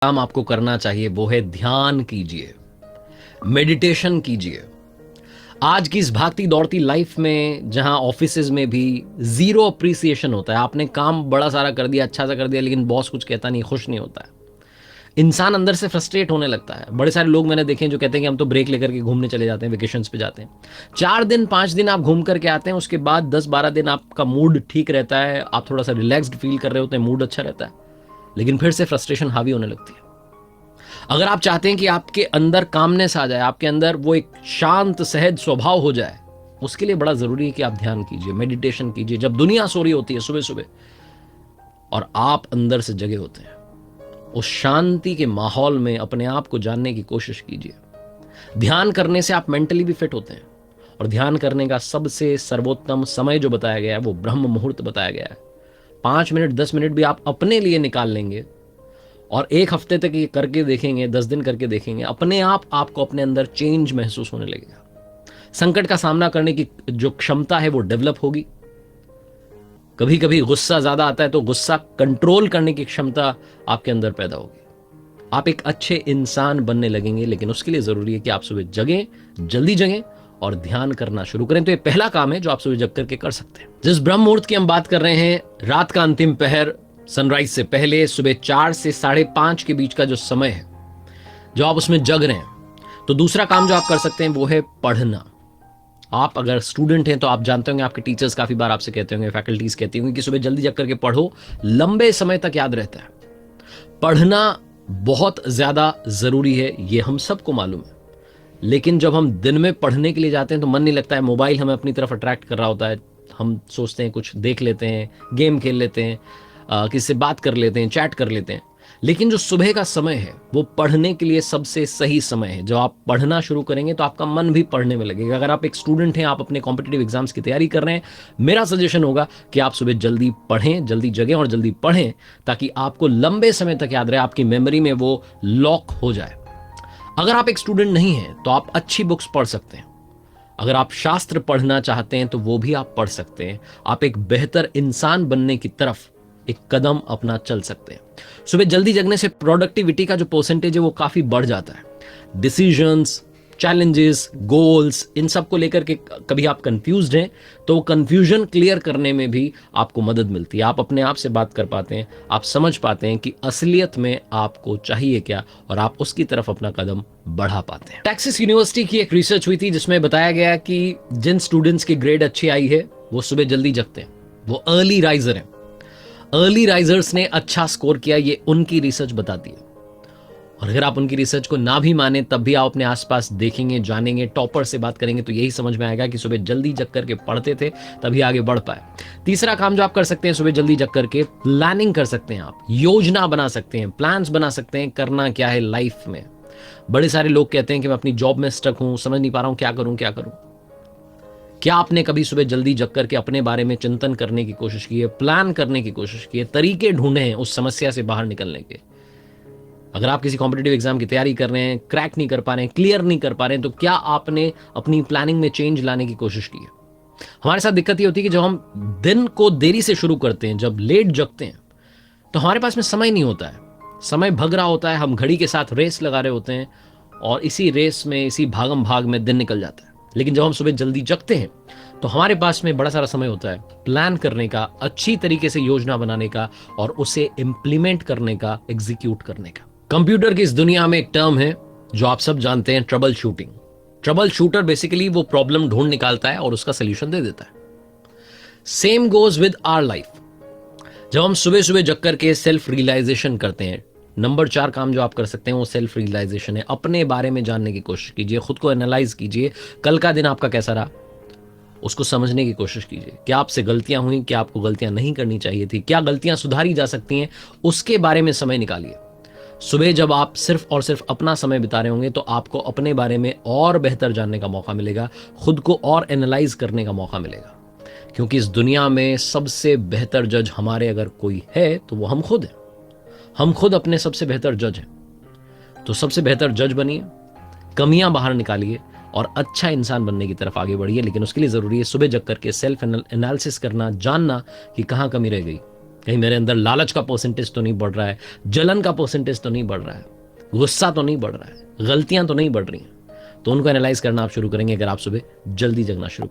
काम आपको करना चाहिए वो है ध्यान कीजिए, मेडिटेशन कीजिए। आज की इस भागती दौड़ती लाइफ में जहां ऑफिसेज में भी जीरो अप्रिसिएशन होता है, आपने काम बड़ा सारा कर दिया, अच्छा सा कर दिया, लेकिन बॉस कुछ कहता नहीं, खुश नहीं होता है, इंसान अंदर से फ्रस्ट्रेट होने लगता है। बड़े सारे लोग मैंने देखे हैं जो कहते हैं कि हम तो ब्रेक लेकर के घूमने चले जाते हैं, वेकेशंस पे जाते हैं, 4 दिन 5 दिन आप घूम करके आते हैं, उसके बाद 10-12 दिन आपका मूड ठीक रहता है, आप थोड़ा सा रिलैक्स्ड फील कर रहे होते हैं, मूड अच्छा रहता है, लेकिन फिर से फ्रस्ट्रेशन हावी होने लगती है। अगर आप चाहते हैं कि आपके अंदर कामनेस आ जाए, आपके अंदर वो एक शांत सहज स्वभाव हो जाए, उसके लिए बड़ा जरूरी है कि आप ध्यान कीजिए, मेडिटेशन कीजिए। जब दुनिया सो रही होती है सुबह सुबह और आप अंदर से जगे होते हैं, उस शांति के माहौल में अपने आप को जानने की कोशिश कीजिए। ध्यान करने से आप मेंटली भी फिट होते हैं, और ध्यान करने का सबसे सर्वोत्तम समय जो बताया गया है वो ब्रह्म मुहूर्त बताया गया है। 5 मिनट 10 मिनट भी आप अपने लिए निकाल लेंगे और 1 हफ्ते तक ये करके देखेंगे, 10 दिन करके देखेंगे, अपने आप आपको अपने अंदर चेंज महसूस होने लगेगा। संकट का सामना करने की जो क्षमता है वो डेवलप होगी। कभी कभी गुस्सा ज्यादा आता है तो गुस्सा कंट्रोल करने की क्षमता आपके अंदर पैदा होगी। आप एक अच्छे इंसान बनने लगेंगे, लेकिन उसके लिए जरूरी है कि आप सुबह जगें, जल्दी जगें और ध्यान करना शुरू करें। तो ये पहला काम है जो आप सुबह जग करके कर सकते हैं। जिस ब्रह्म मुहूर्त की हम बात कर रहे हैं, रात का अंतिम पहर, सनराइज से पहले सुबह 4 से 5:30 के बीच का जो समय है, जो आप उसमें जग रहे हैं, तो दूसरा काम जो आप कर सकते हैं वो है पढ़ना। आप अगर स्टूडेंट हैं तो आप जानते होंगे, आपके टीचर्स काफी बार आपसे कहते होंगे, फैकल्टीज कहती होंगी कि सुबह जल्दी जग करके पढ़ो, लंबे समय तक याद रहता है। पढ़ना बहुत ज्यादा जरूरी है, ये हम सबको मालूम है, लेकिन जब हम दिन में पढ़ने के लिए जाते हैं तो मन नहीं लगता है, मोबाइल हमें अपनी तरफ अट्रैक्ट कर रहा होता है, हम सोचते हैं कुछ देख लेते हैं, गेम खेल लेते हैं, किसी से बात कर लेते हैं, चैट कर लेते हैं। लेकिन जो सुबह का समय है वो पढ़ने के लिए सबसे सही समय है। जब आप पढ़ना शुरू करेंगे तो आपका मन भी पढ़ने में लगेगा। अगर आप एक स्टूडेंट हैं, आप अपने कॉम्पिटिटिव एग्जाम्स की तैयारी कर रहे हैं, मेरा सजेशन होगा कि आप सुबह जल्दी पढ़ें, जल्दी जगें और जल्दी पढ़ें, ताकि आपको लंबे समय तक याद रहे, आपकी मेमोरी में वो लॉक हो जाए। अगर आप एक स्टूडेंट नहीं हैं तो आप अच्छी बुक्स पढ़ सकते हैं। अगर आप शास्त्र पढ़ना चाहते हैं तो वो भी आप पढ़ सकते हैं। आप एक बेहतर इंसान बनने की तरफ एक कदम अपना चल सकते हैं। सुबह जल्दी जगने से प्रोडक्टिविटी का जो परसेंटेज है वो काफी बढ़ जाता है। डिसीजंस, चैलेंजेस, गोल्स, इन सब को लेकर के कभी आप कंफ्यूज्ड हैं तो वो कंफ्यूजन क्लियर करने में भी आपको मदद मिलती है। आप अपने आप से बात कर पाते हैं, आप समझ पाते हैं कि असलियत में आपको चाहिए क्या, और आप उसकी तरफ अपना कदम बढ़ा पाते हैं। टेक्सास यूनिवर्सिटी की एक रिसर्च हुई थी जिसमें बताया गया कि जिन स्टूडेंट्स की ग्रेड अच्छी आई है वो सुबह जल्दी जगते हैं, वो अर्ली राइजर हैं। अर्ली राइजर्स ने अच्छा स्कोर किया, ये उनकी रिसर्च बताती है। और अगर आप उनकी रिसर्च को ना भी माने तब भी आप अपने आसपास देखेंगे, जानेंगे, टॉपर से बात करेंगे तो यही समझ में आएगा कि सुबह जल्दी जग करके पढ़ते थे तभी आगे बढ़ पाए। तीसरा काम जो आप कर सकते हैं, सुबह जल्दी जग करके प्लानिंग कर सकते हैं, आप योजना बना सकते हैं, प्लान्स बना सकते हैं, करना क्या है लाइफ में। बड़े सारे लोग कहते हैं कि मैं अपनी जॉब में स्टक हूं, समझ नहीं पा रहा हूं क्या करूं क्या करूं। क्या आपने कभी सुबह जल्दी जग करके अपने बारे में चिंतन करने की कोशिश की है, प्लान करने की कोशिश की है, तरीके ढूंढे हैं उस समस्या से बाहर निकलने के? अगर आप किसी कॉम्पिटिटिव एग्जाम की तैयारी कर रहे हैं, क्रैक नहीं कर पा रहे हैं, क्लियर नहीं कर पा रहे हैं, तो क्या आपने अपनी प्लानिंग में चेंज लाने की कोशिश की है? हमारे साथ दिक्कत ये होती है कि जब हम दिन को देरी से शुरू करते हैं, जब लेट जगते हैं, तो हमारे पास में समय नहीं होता है, समय भग रहा होता है, हम घड़ी के साथ रेस लगा रहे होते हैं और इसी रेस में, इसी भागम भाग में दिन निकल जाता है। लेकिन जब हम सुबह जल्दी जगते हैं तो हमारे पास में बड़ा सारा समय होता है प्लान करने का, अच्छी तरीके से योजना बनाने का और उसे इंप्लीमेंट करने का, एग्जीक्यूट करने का। कंप्यूटर की इस दुनिया में एक टर्म है जो आप सब जानते हैं, troubleshooting. Troubleshooter basically वो प्रॉब्लम ढूंढ निकालता है और उसका सोल्यूशन दे देता है। Same goes with our life. जब हम सुबह सुबह जग करके सेल्फ रियलाइजेशन करते हैं, नंबर 4 काम जो आप कर सकते हैं वो सेल्फ रियलाइजेशन है। अपने बारे में जानने की कोशिश कीजिए, खुद को एनालाइज कीजिए, कल का दिन आपका कैसा रहा उसको समझने की कोशिश कीजिए। क्या आपसे गलतियां हुई, क्या आपको गलतियां नहीं करनी चाहिए थी, क्या गलतियां सुधारी जा सकती हैं, उसके बारे में समय निकालिए। सुबह जब आप सिर्फ और सिर्फ अपना समय बिता रहे होंगे तो आपको अपने बारे में और बेहतर जानने का मौका मिलेगा, खुद को और एनालाइज करने का मौका मिलेगा। क्योंकि इस दुनिया में सबसे बेहतर जज हमारे अगर कोई है तो वो हम खुद हैं। हम खुद अपने सबसे बेहतर जज हैं। तो सबसे बेहतर जज बनिए, कमियां बाहर निकालिए और अच्छा इंसान बनने की तरफ आगे बढ़िए। लेकिन उसके लिए जरूरी है सुबह जग करके सेल्फ एनालिसिस करना, जानना कि कहां कमी रह गई, कहीं मेरे अंदर लालच का परसेंटेज तो नहीं बढ़ रहा है, जलन का परसेंटेज तो नहीं बढ़ रहा है, गुस्सा तो नहीं बढ़ रहा है, गलतियां तो नहीं बढ़ रही हैं। तो उनको एनालाइज करना आप शुरू करेंगे अगर आप सुबह जल्दी जगना शुरू